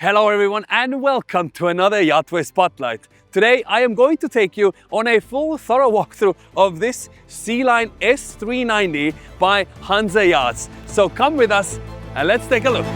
Hello everyone and welcome to another Yachtway Spotlight. Today I am going to take you on a full thorough walkthrough of this Sealine S390 by Hansa Yachts. So come with us and let's take a look.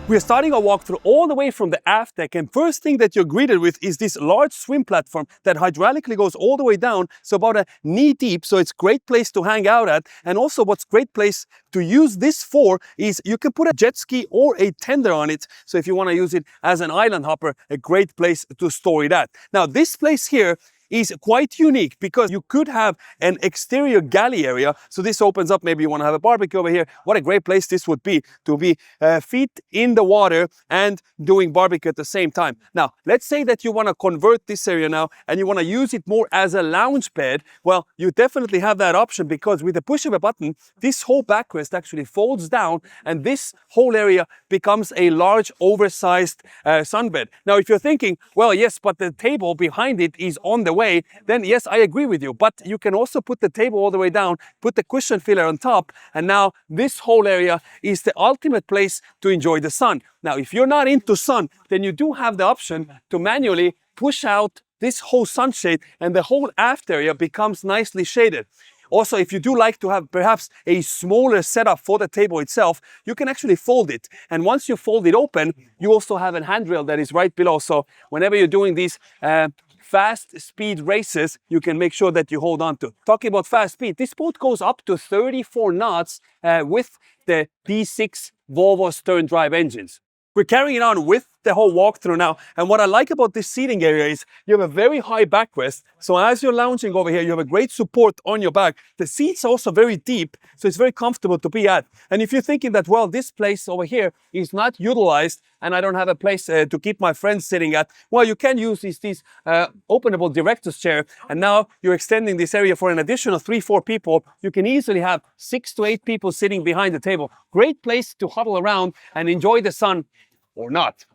We're starting our walkthrough all the way from the aft deck, and first thing that you're greeted with is this large swim platform that hydraulically goes all the way down, so about a knee deep, so it's a great place to hang out at. And also what's great place to use this for is you can put a jet ski or a tender on it, so if you want to use it as an island hopper, a great place to store it at. Now this place here is quite unique because you could have an exterior galley area. So this opens up, maybe you want to have a barbecue over here. What a great place this would be to be feet in the water and doing barbecue at the same time. Now, let's say that you want to convert this area now and you want to use it more as a lounge bed. Well, you definitely have that option because with the push of a button, this whole backrest actually folds down and this whole area becomes a large oversized sunbed. Now, if you're thinking, well, yes, but the table behind it is on the way, then yes, I agree with you. But you can also put the table all the way down, put the cushion filler on top, and now this whole area is the ultimate place to enjoy the sun. Now, if you're not into sun, then you do have the option to manually push out this whole sunshade and the whole aft area becomes nicely shaded. Also, if you do like to have perhaps a smaller setup for the table itself, you can actually fold it. And once you fold it open, you also have a handrail that is right below. So whenever you're doing these fast speed races, you can make sure that you hold on to. Talking about fast speed, this boat goes up to 34 knots with the D6 Volvo stern drive engines. We're carrying it on with the whole walkthrough now, and what I like about this seating area is you have a very high backrest, so as you're lounging over here you have a great support on your back. The seats are also very deep, so it's very comfortable to be at. And if you're thinking that, well, this place over here is not utilized and I don't have a place to keep my friends sitting at, well, you can use these openable director's chair, and now you're extending this area for an additional 3-4 people. You can easily have 6 to 8 people sitting behind the table. Great place to huddle around and enjoy the sun or not.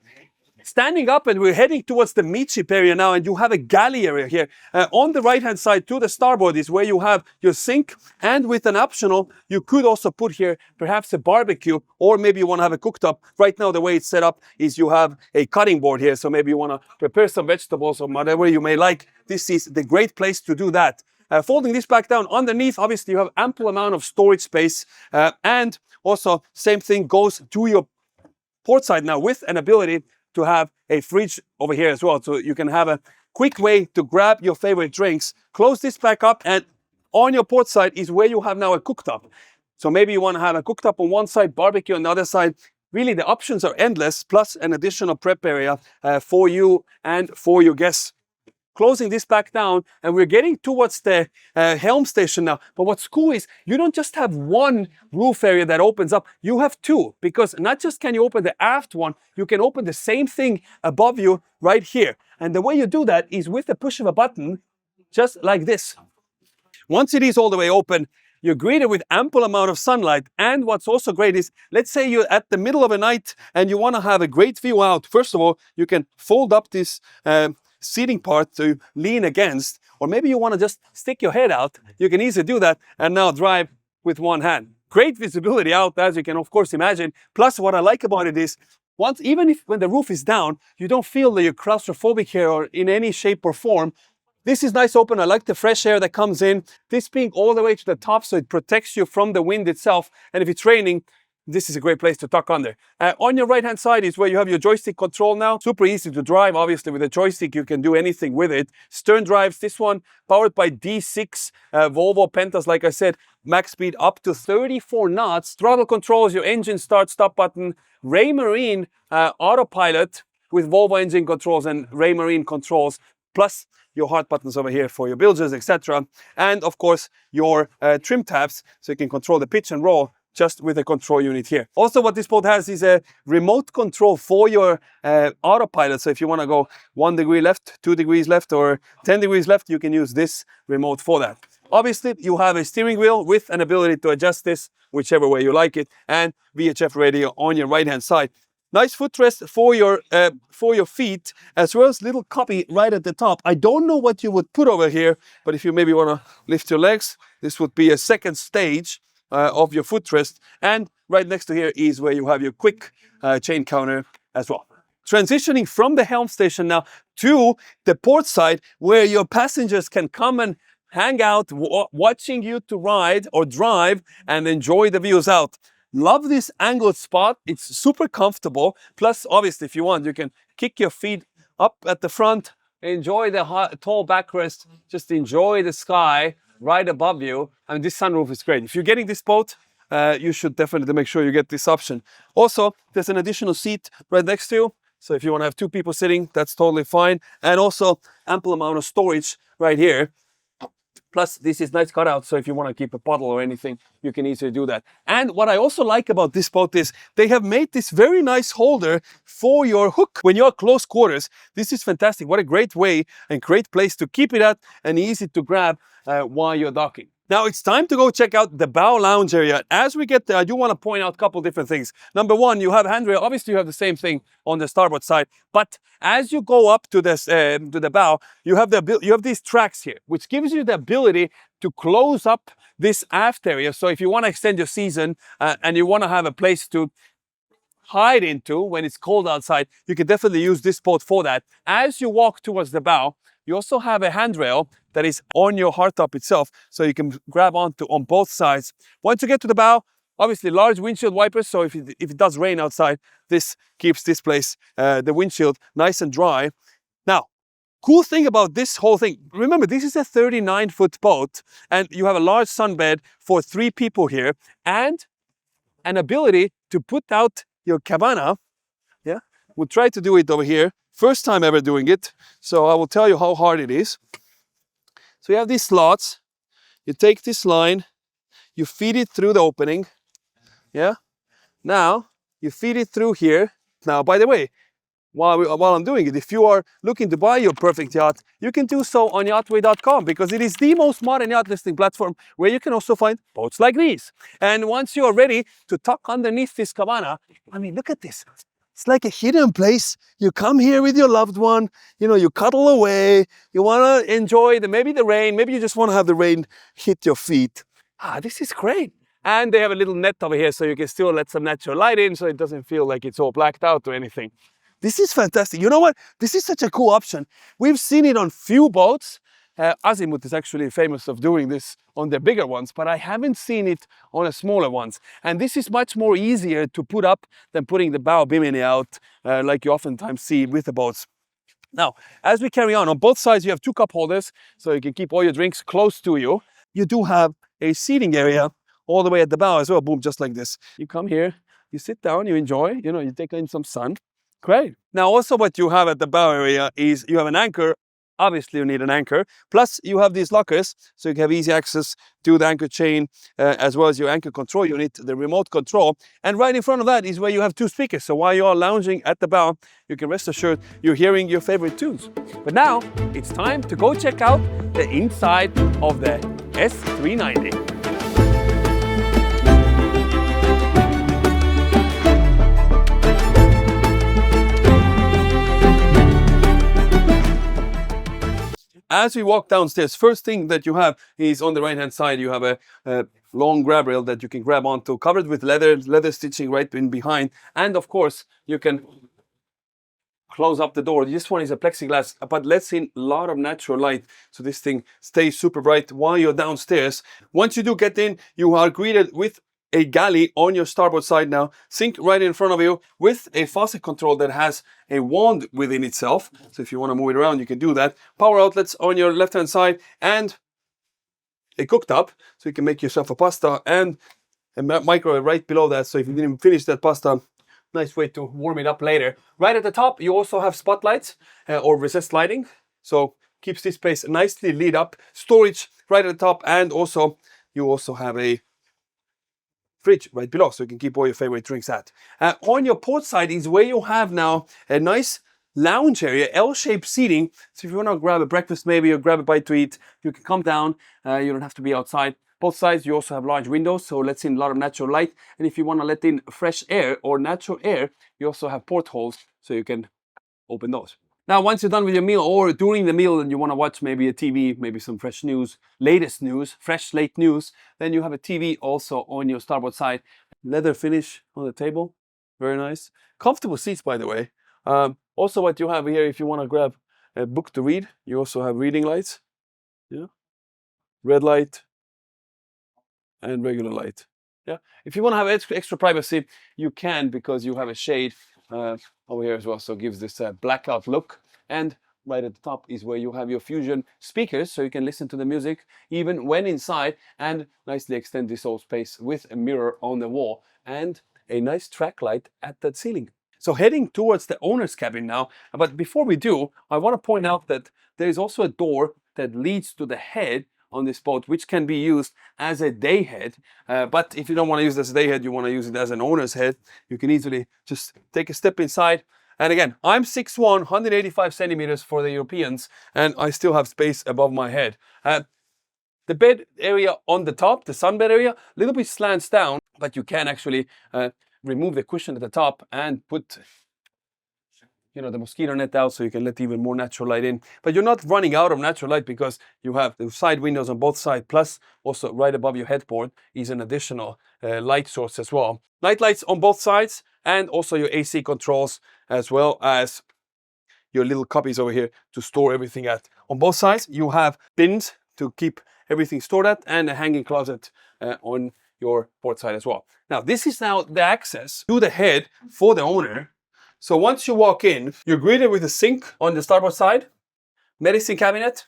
Standing up, and we're heading towards the midship area now, and you have a galley area here. On the right hand side to the starboard is where you have your sink, and with an optional you could also put here perhaps a barbecue, or maybe you want to have a cooktop. Right now the way it's set up is you have a cutting board here, so maybe you want to prepare some vegetables or whatever you may like. This is the great place to do that. Folding this back down underneath, obviously you have ample amount of storage space, and also same thing goes to your port side now with an ability to have a fridge over here as well, so you can have a quick way to grab your favorite drinks. Close this back up, and on your port side is where you have now a cooktop. So maybe you want to have a cooktop on one side, barbecue on the other side. Really, the options are endless, plus an additional prep area for you and for your guests. Closing this back down, and we're getting towards the Helm station now. But what's cool is you don't just have one roof area that opens up, you have two, because not just can you open the aft one, you can open the same thing above you right here. And the way you do that is with the push of a button, just like this. Once it is all the way open, you're greeted with ample amount of sunlight. And what's also great is, let's say you're at the middle of a night and you want to have a great view out. First of all, you can fold up this seating part to lean against, or maybe you want to just stick your head out. You can easily do that and now drive with one hand. Great visibility out, as you can of course imagine. Plus, what I like about it is, even when the roof is down, you don't feel that you're claustrophobic here or in any shape or form. This is nice open. I like the fresh air that comes in. This being all the way to the top, so it protects you from the wind itself. And if it's raining, this is a great place to tuck under. On your right hand side is where you have your joystick control now. Super easy to drive. Obviously with a joystick you can do anything with it. Stern drives, this one powered by D6 Volvo Pentas, like I said, max speed up to 34 knots. Throttle controls, your engine start stop button, Raymarine autopilot with Volvo engine controls and Raymarine controls, plus your hard buttons over here for your bilges, etc. And of course your trim tabs, so you can control the pitch and roll just with a control unit here. Also, what this boat has is a remote control for your autopilot. So if you want to go 1 degree left, 2 degrees left, or 10 degrees left, you can use this remote for that. Obviously, you have a steering wheel with an ability to adjust this whichever way you like it, and VHF radio on your right hand side. Nice footrest for your feet, as well as little cubby right at the top. I don't know what you would put over here, but if you maybe want to lift your legs, this would be a second stage of your footrest. And right next to here is where you have your quick chain counter as well. Transitioning from the helm station now to the port side, where your passengers can come and hang out, watching you to ride or drive and enjoy the views out. Love this angled spot. It's super comfortable. Plus, obviously, if you want, you can kick your feet up at the front, enjoy the tall backrest, just enjoy the sky right above you. I mean, this sunroof is great. If you're getting this boat, you should definitely make sure you get this option. Also, there's an additional seat right next to you. So if you want to have two people sitting, that's totally fine. And also ample amount of storage right here. Plus, this is nice cutout, so if you want to keep a bottle or anything, you can easily do that. And what I also like about this boat is they have made this very nice holder for your hook. When you're close quarters, this is fantastic. What a great way and great place to keep it at and easy to grab while you're docking. Now it's time to go check out the bow lounge area. As we get there, I do want to point out a couple different things. Number one, you have handrail. Obviously, you have the same thing on the starboard side. But as you go up to this to the bow, you have these tracks here, which gives you the ability to close up this aft area. So if you want to extend your season and you want to have a place to hide into when it's cold outside, you can definitely use this boat for that. As you walk towards the bow, you also have a handrail that is on your hardtop itself, so you can grab onto on both sides. Once you get to the bow, obviously large windshield wipers, so if it does rain outside, this keeps this place, the windshield, nice and dry. Now, cool thing about this whole thing, remember this is a 39-foot boat, and you have a large sunbed for 3 people here, and an ability to put out your cabana. Yeah, we'll try to do it over here. First time ever doing it, so I will tell you how hard it is. So you have these slots, you take this line, you feed it through the opening, yeah? Now, you feed it through here. Now, by the way, while I'm doing it, if you are looking to buy your perfect yacht, you can do so on yachtway.com, because it is the most modern yacht listing platform where you can also find boats like these. And once you are ready to tuck underneath this cabana, I mean, look at this. It's like a hidden place. You come here with your loved one, you know, you cuddle away, you want to enjoy maybe the rain, maybe you just want to have the rain hit your feet. This is great. And they have a little net over here, so you can still let some natural light in, so it doesn't feel like it's all blacked out or anything. This is fantastic. You know what? This is such a cool option. We've seen it on few boats. Azimuth is actually famous of doing this on the bigger ones, but I haven't seen it on the smaller ones. And this is much more easier to put up than putting the bow bimini out like you oftentimes see with the boats. Now, as we carry on both sides, you have 2 cup holders, so you can keep all your drinks close to you. You do have a seating area all the way at the bow as well, boom, just like this. You come here, you sit down, you enjoy, you know, you take in some sun. Great. Now, also what you have at the bow area is you have an anchor. Obviously, you need an anchor. Plus, you have these lockers, so you can have easy access to the anchor chain, as well as your anchor control unit, the remote control. And right in front of that is where you have 2 speakers. So while you are lounging at the bow, you can rest assured you're hearing your favorite tunes. But now, it's time to go check out the inside of the S390. As we walk downstairs, first thing that you have is on the right-hand side, you have a long grab rail that you can grab onto, covered with leather stitching right in behind. And of course, you can close up the door. This one is a plexiglass, but lets in a lot of natural light, so this thing stays super bright while you're downstairs. Once you do get in, you are greeted with a galley on your starboard side now, sink right in front of you with a faucet control that has a wand within itself. So if you want to move it around, you can do that. Power outlets on your left-hand side and a cooktop, so you can make yourself a pasta, and a microwave right below that. So if you didn't finish that pasta, nice way to warm it up later. Right at the top, you also have spotlights or recessed lighting. So keeps this place nicely lit up. Storage right at the top, and also you also have a fridge right below, so you can keep all your favorite drinks at. On your port side is where you have now a nice lounge area, L-shaped seating. So if you want to grab a breakfast maybe, or grab a bite to eat, you can come down. You don't have to be outside. Both sides you also have large windows, so lets in a lot of natural light. And if you want to let in fresh air or natural air, you also have portholes, so you can open those. Now, once you're done with your meal or during the meal and you want to watch maybe a TV, maybe some fresh news, latest news, fresh late news, then you have a TV also on your starboard side. Leather finish on the table, very nice. Comfortable seats, by the way. Also what you have here, if you want to grab a book to read, you also have reading lights. Yeah, red light and regular light. Yeah, if you want to have extra privacy, you can, because you have a shade over here as well, so it gives this blackout look. And right at the top is where you have your Fusion speakers, so you can listen to the music even when inside, and nicely extend this whole space with a mirror on the wall and a nice track light at that ceiling. So heading towards the owner's cabin now, but before we do, I want to point out that there is also a door that leads to the head on this boat, which can be used as a day head. But if you don't want to use it as a day head, you want to use it as an owner's head, you can easily just take a step inside. And again, I'm 6'1", 185 centimeters for the Europeans, and I still have space above my head. The bed area on the top, the sunbed area, a little bit slants down, but you can actually remove the cushion at the top and put the mosquito net out, so you can let even more natural light in. But you're not running out of natural light, because you have the side windows on both sides, plus also right above your headboard is an additional light source as well. Night lights on both sides, and also your AC controls, as well as your little cubbies over here to store everything at. On both sides, you have bins to keep everything stored at, and a hanging closet on your port side as well. Now, this is now the access to the head for the owner. So once you walk in, you're greeted with a sink on the starboard side, medicine cabinet,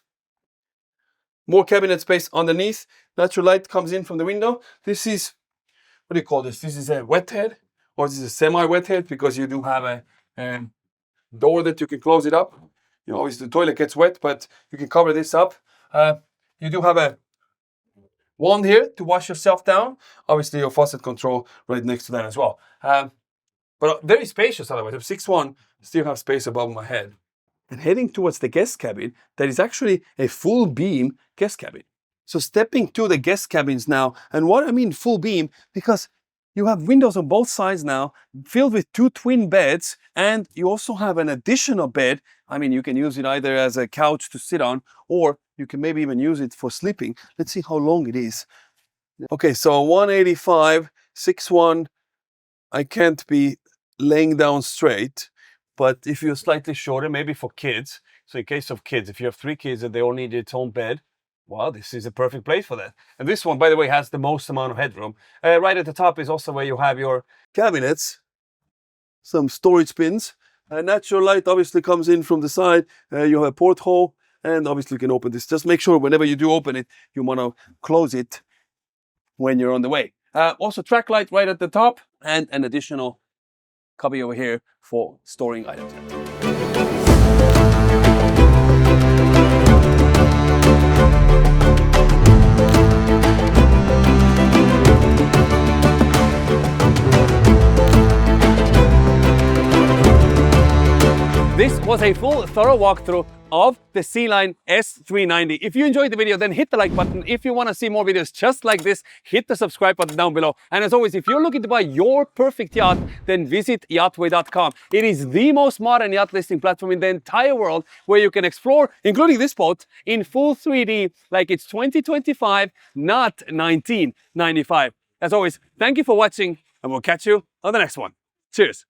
more cabinet space underneath, natural light comes in from the window. This is, what do you call this? This is a wet head, or this is a semi-wet head, because you do have a door that you can close it up. Obviously the toilet gets wet, but you can cover this up. You do have a wand here to wash yourself down. Obviously your faucet control right next to that as well. But very spacious otherwise. I'm 6'1", still have space above my head. And heading towards the guest cabin, that is actually a full beam guest cabin. So stepping to the guest cabins now, and what I mean full beam, because you have windows on both sides now, filled with 2 twin beds, and you also have an additional bed. I mean, you can use it either as a couch to sit on, or you can maybe even use it for sleeping. Let's see how long it is. Okay, so 185, 6'1", I can't be laying down straight, but if you're slightly shorter, maybe for kids, so in case of kids, if you have 3 kids and they all need its own bed, well, this is a perfect place for that. And this one, by the way, has the most amount of headroom. Right at the top is also where you have your cabinets, some storage bins. Natural light obviously comes in from the side. You have a porthole, and obviously you can open this. Just make sure whenever you do open it, you want to close it when you're on the way. Also track light right at the top, and an additional cubby over here for storing items. This was a full, thorough walkthrough of the Sealine S390. If you enjoyed the video, then hit the like button. If you want to see more videos just like this, hit the subscribe button down below. And as always, if you're looking to buy your perfect yacht, then visit yachtway.com. It is the most modern yacht listing platform in the entire world, where you can explore, including this boat, in full 3D like it's 2025, not 1995. As always, thank you for watching, and we'll catch you on the next one. Cheers.